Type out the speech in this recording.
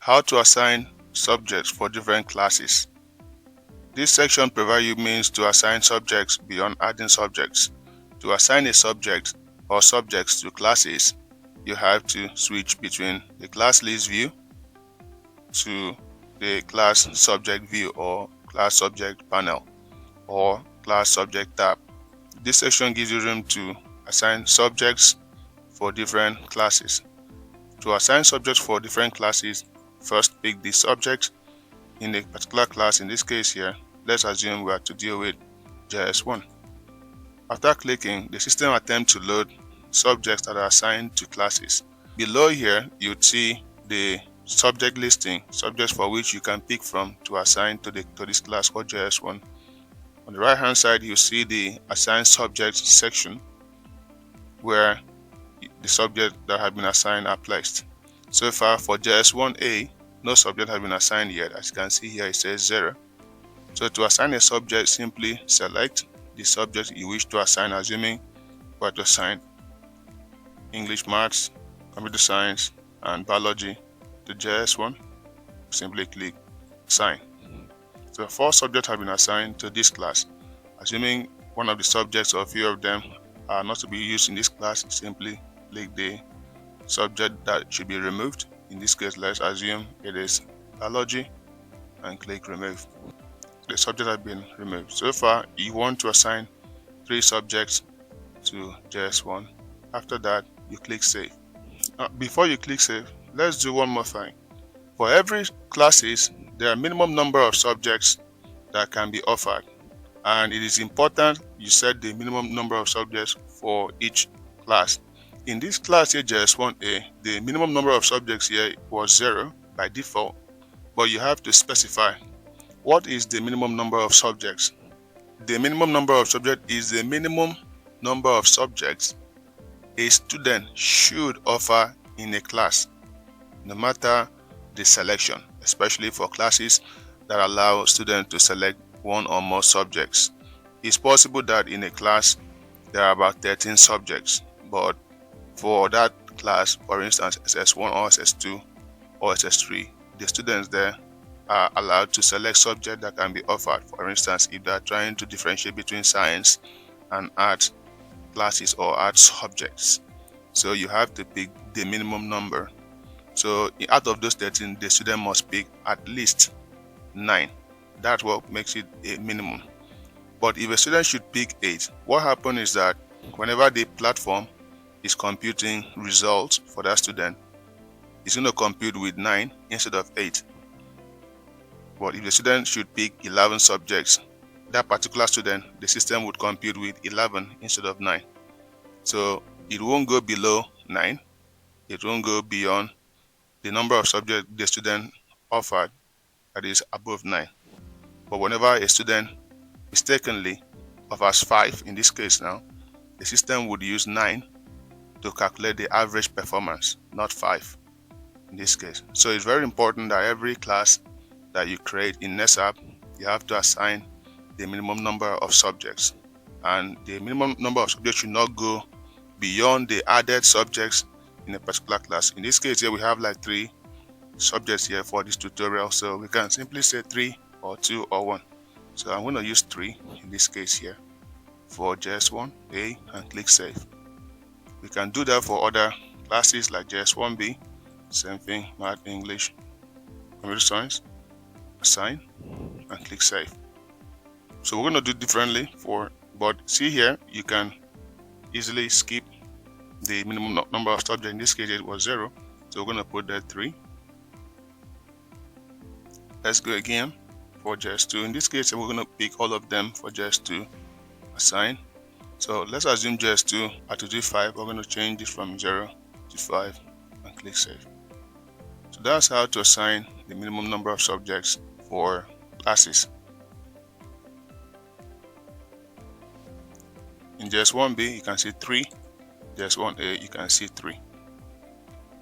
How to assign subjects for different classes. This section provides you means to assign subjects beyond adding subjects. To assign a subject or subjects to classes, you have to switch between the class list view to the class subject view or class subject panel or class subject tab. This section gives you room to assign subjects for different classes. To assign subjects for different classes, first pick the subject in a particular class. In this case here, let's assume we are to deal with JS1. After clicking, the system attempts to load subjects that are assigned to classes. Below here, you'd see the subject listing, subjects for which you can pick from to assign to this class called JS1. On the right hand side, you see the assign subjects section where the subjects that have been assigned are placed. So far for JS1A, no subject has been assigned yet. As you can see here, it says 0. So to assign a subject, simply select the subject you wish to assign, assuming we are to assign English, Maths, Computer Science, and Biology to JS1. Simply click Assign. So 4 subjects have been assigned to this class. Assuming one of the subjects or a few of them are not to be used in this class, simply click the subject that should be removed. In this case, let's assume it is Biology and click Remove. The subject has been removed. So far, you want to assign 3 subjects to JS1. After that, you click Save. Before you click Save, let's do one more thing. For every classes, there are minimum number of subjects that can be offered, and it is important you set the minimum number of subjects for each class. In this class here, JS1A, the minimum number of subjects here was 0 by default, but you have to specify what is the minimum number of subjects. The minimum number of subjects is the minimum number of subjects a student should offer in a class, no matter the selection, especially for classes that allow students to select one or more subjects. It's possible that in a class there are about 13 subjects, but for that class, for instance SS1 or SS2 or SS3, the students there are allowed to select subjects that can be offered. For instance, if they are trying to differentiate between science and art classes or art subjects, so you have to pick the minimum number. So out of those 13, the student must pick at least 9. That's what makes it a minimum. But if a student should pick 8, what happens is that whenever the platform is computing results for that student, it's going to compute with 9 instead of 8. But if the student should pick 11 subjects, that particular student, the system would compute with 11 instead of 9. So it won't go below 9. It won't go beyond the number of subjects the student offered, that is above 9. But whenever a student mistakenly offers 5, in this case now, the system would use 9 to calculate the average performance, not 5 in this case. So it's very important that every class that you create in NESAP, you have to assign the minimum number of subjects, and the minimum number of subjects should not go beyond the added subjects in a particular class. In this case here, we have like 3 subjects here for this tutorial, so we can simply say 3 or 2 or 1. So I'm going to use 3 in this case here for JS1A and click Save. We can do that for other classes like JS1B, same thing, Math, English, Computer Science, Assign and click Save. So we're going to do differently but see here, you can easily skip the minimum number of subjects. In this case it was 0, so we're going to put that 3. Let's go again for JS2. In this case we're going to pick all of them for JS2, Assign. So let's assume JS2 are to do 5. We're going to change this from 0 to 5 and click Save. So that's how to assign the minimum number of subjects for classes. In JS1B you can see 3, JS1A you can see 3.